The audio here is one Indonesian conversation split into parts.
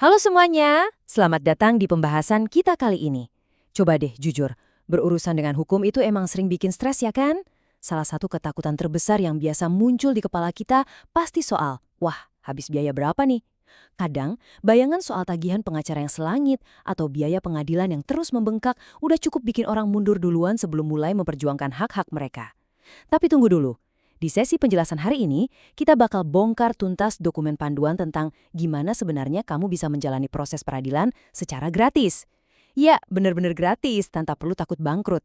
Halo semuanya, selamat datang di pembahasan kita kali ini. Coba deh jujur, berurusan dengan hukum itu emang sering bikin stres ya kan? Salah satu ketakutan terbesar yang biasa muncul di kepala kita pasti soal, wah habis biaya berapa nih? Kadang, bayangan soal tagihan pengacara yang selangit atau biaya pengadilan yang terus membengkak udah cukup bikin orang mundur duluan sebelum mulai memperjuangkan hak-hak mereka. Tapi tunggu dulu. Di sesi penjelasan hari ini, kita bakal bongkar tuntas dokumen panduan tentang gimana sebenarnya kamu bisa menjalani proses peradilan secara gratis. Ya, benar-benar gratis tanpa perlu takut bangkrut.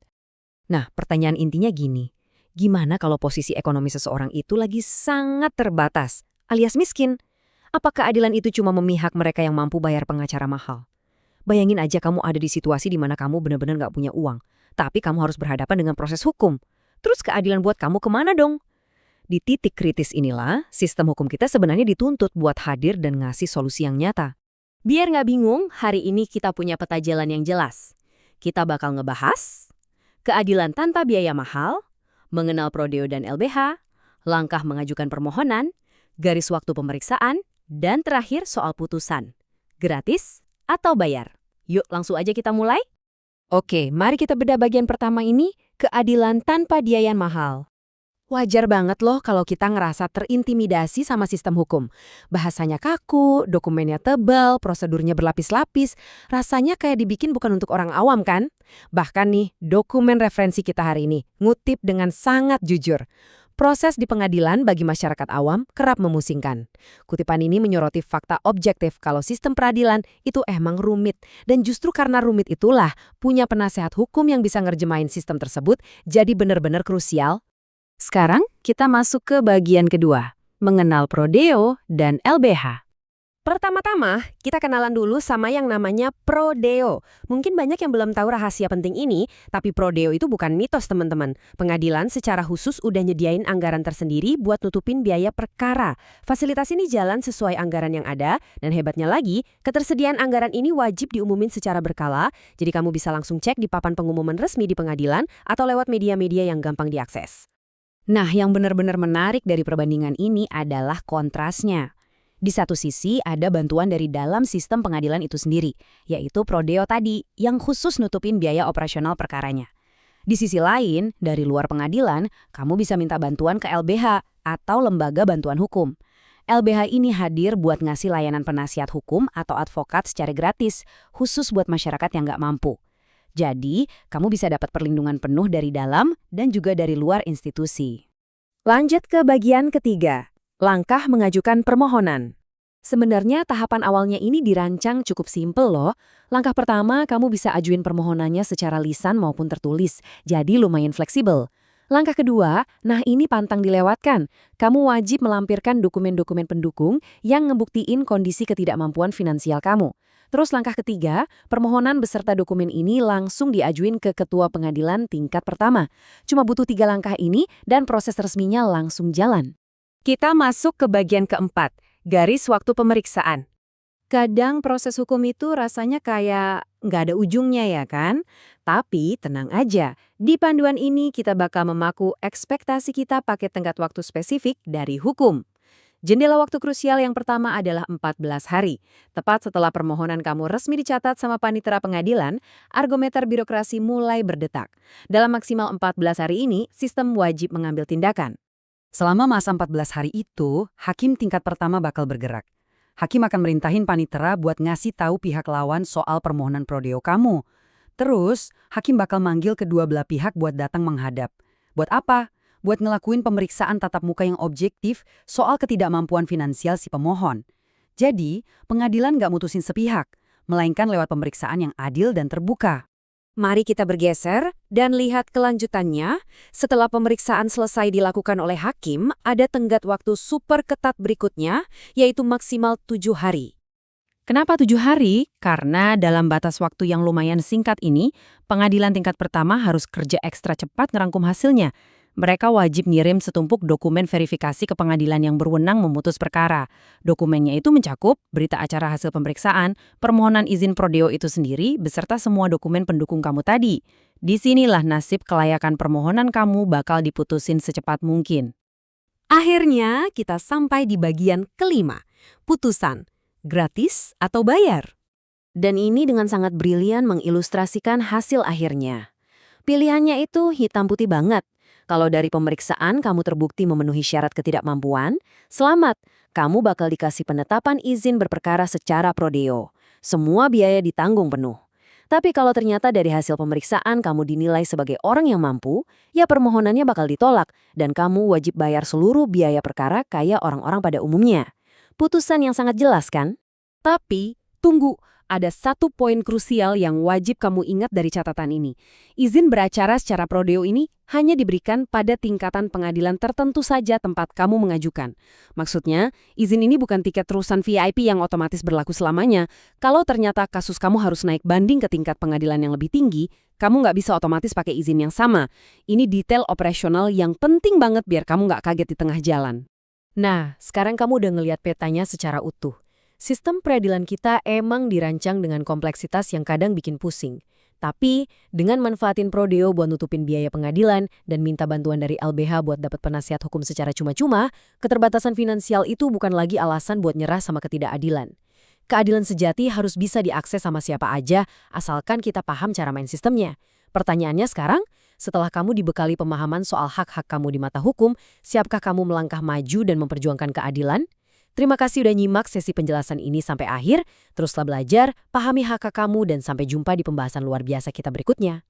Nah, pertanyaan intinya gini. Gimana kalau posisi ekonomi seseorang itu lagi sangat terbatas, alias miskin? Apakah keadilan itu cuma memihak mereka yang mampu bayar pengacara mahal? Bayangin aja kamu ada di situasi di mana kamu benar-benar nggak punya uang, tapi kamu harus berhadapan dengan proses hukum. Terus keadilan buat kamu kemana dong? Di titik kritis inilah, sistem hukum kita sebenarnya dituntut buat hadir dan ngasih solusi yang nyata. Biar nggak bingung, hari ini kita punya peta jalan yang jelas. Kita bakal ngebahas keadilan tanpa biaya mahal, mengenal prodeo dan LBH, langkah mengajukan permohonan, garis waktu pemeriksaan, dan terakhir soal putusan. Gratis atau bayar? Yuk langsung aja kita mulai. Oke, mari kita bedah bagian pertama ini, keadilan tanpa biaya mahal. Wajar banget loh kalau kita ngerasa terintimidasi sama sistem hukum. Bahasanya kaku, dokumennya tebal, prosedurnya berlapis-lapis. Rasanya kayak dibikin bukan untuk orang awam kan? Bahkan nih, dokumen referensi kita hari ini ngutip dengan sangat jujur. Proses di pengadilan bagi masyarakat awam kerap memusingkan. Kutipan ini menyoroti fakta objektif kalau sistem peradilan itu emang rumit. Dan justru karena rumit itulah, punya penasehat hukum yang bisa ngerjemain sistem tersebut jadi benar-benar krusial. Sekarang kita masuk ke bagian kedua, mengenal prodeo dan LBH. Pertama-tama, kita kenalan dulu sama yang namanya prodeo. Mungkin banyak yang belum tahu rahasia penting ini, tapi prodeo itu bukan mitos teman-teman. Pengadilan secara khusus udah nyediain anggaran tersendiri buat nutupin biaya perkara. Fasilitas ini jalan sesuai anggaran yang ada, dan hebatnya lagi, ketersediaan anggaran ini wajib diumumin secara berkala, jadi kamu bisa langsung cek di papan pengumuman resmi di pengadilan atau lewat media-media yang gampang diakses. Nah, yang benar-benar menarik dari perbandingan ini adalah kontrasnya. Di satu sisi ada bantuan dari dalam sistem pengadilan itu sendiri, yaitu prodeo tadi, yang khusus nutupin biaya operasional perkaranya. Di sisi lain, dari luar pengadilan, kamu bisa minta bantuan ke LBH atau Lembaga Bantuan Hukum. LBH ini hadir buat ngasih layanan penasihat hukum atau advokat secara gratis, khusus buat masyarakat yang nggak mampu. Jadi, kamu bisa dapat perlindungan penuh dari dalam dan juga dari luar institusi. Lanjut ke bagian ketiga, langkah mengajukan permohonan. Sebenarnya tahapan awalnya ini dirancang cukup simpel loh. Langkah pertama, kamu bisa ajuin permohonannya secara lisan maupun tertulis, jadi lumayan fleksibel. Langkah kedua, nah ini pantang dilewatkan. Kamu wajib melampirkan dokumen-dokumen pendukung yang ngebuktiin kondisi ketidakmampuan finansial kamu. Terus langkah ketiga, permohonan beserta dokumen ini langsung diajuin ke ketua pengadilan tingkat pertama. Cuma butuh 3 langkah ini dan proses resminya langsung jalan. Kita masuk ke bagian keempat, garis waktu pemeriksaan. Kadang proses hukum itu rasanya kayak nggak ada ujungnya ya kan? Tapi tenang aja, di panduan ini kita bakal memaku ekspektasi kita pakai tenggat waktu spesifik dari hukum. Jendela waktu krusial yang pertama adalah 14 hari. Tepat setelah permohonan kamu resmi dicatat sama panitera pengadilan, argometer birokrasi mulai berdetak. Dalam maksimal 14 hari ini, sistem wajib mengambil tindakan. Selama masa 14 hari itu, hakim tingkat pertama bakal bergerak. Hakim akan merintahin panitera buat ngasih tahu pihak lawan soal permohonan prodeo kamu. Terus, hakim bakal manggil kedua belah pihak buat datang menghadap. Buat apa? Buat ngelakuin pemeriksaan tatap muka yang objektif soal ketidakmampuan finansial si pemohon. Jadi, pengadilan nggak mutusin sepihak, melainkan lewat pemeriksaan yang adil dan terbuka. Mari kita bergeser dan lihat kelanjutannya. Setelah pemeriksaan selesai dilakukan oleh hakim, ada tenggat waktu super ketat berikutnya, yaitu maksimal 7 hari. Kenapa 7 hari? Karena dalam batas waktu yang lumayan singkat ini, pengadilan tingkat pertama harus kerja ekstra cepat ngerangkum hasilnya. Mereka wajib ngirim setumpuk dokumen verifikasi ke pengadilan yang berwenang memutus perkara. Dokumennya itu mencakup berita acara hasil pemeriksaan, permohonan izin prodeo itu sendiri, beserta semua dokumen pendukung kamu tadi. Disinilah nasib kelayakan permohonan kamu bakal diputusin secepat mungkin. Akhirnya, kita sampai di bagian kelima, putusan. gratis atau bayar. Dan ini dengan sangat brilian mengilustrasikan hasil akhirnya. Pilihannya itu hitam putih banget. Kalau dari pemeriksaan kamu terbukti memenuhi syarat ketidakmampuan, selamat, kamu bakal dikasih penetapan izin berperkara secara prodeo. Semua biaya ditanggung penuh. Tapi kalau ternyata dari hasil pemeriksaan kamu dinilai sebagai orang yang mampu, ya permohonannya bakal ditolak dan kamu wajib bayar seluruh biaya perkara kayak orang-orang pada umumnya. Putusan yang sangat jelas kan? Tapi, tunggu, ada satu poin krusial yang wajib kamu ingat dari catatan ini. Izin beracara secara prodeo ini hanya diberikan pada tingkatan pengadilan tertentu saja tempat kamu mengajukan. Maksudnya, izin ini bukan tiket terusan VIP yang otomatis berlaku selamanya. Kalau ternyata kasus kamu harus naik banding ke tingkat pengadilan yang lebih tinggi, kamu nggak bisa otomatis pakai izin yang sama. Ini detail operasional yang penting banget biar kamu nggak kaget di tengah jalan. Nah, sekarang kamu udah ngelihat petanya secara utuh. Sistem peradilan kita emang dirancang dengan kompleksitas yang kadang bikin pusing. Tapi, dengan manfaatin prodeo buat nutupin biaya pengadilan dan minta bantuan dari LBH buat dapat penasihat hukum secara cuma-cuma, keterbatasan finansial itu bukan lagi alasan buat nyerah sama ketidakadilan. Keadilan sejati harus bisa diakses sama siapa aja, asalkan kita paham cara main sistemnya. Pertanyaannya sekarang, setelah kamu dibekali pemahaman soal hak-hak kamu di mata hukum, siapkah kamu melangkah maju dan memperjuangkan keadilan? Terima kasih udah nyimak sesi penjelasan ini sampai akhir. Teruslah belajar, pahami hak kamu, dan sampai jumpa di pembahasan luar biasa kita berikutnya.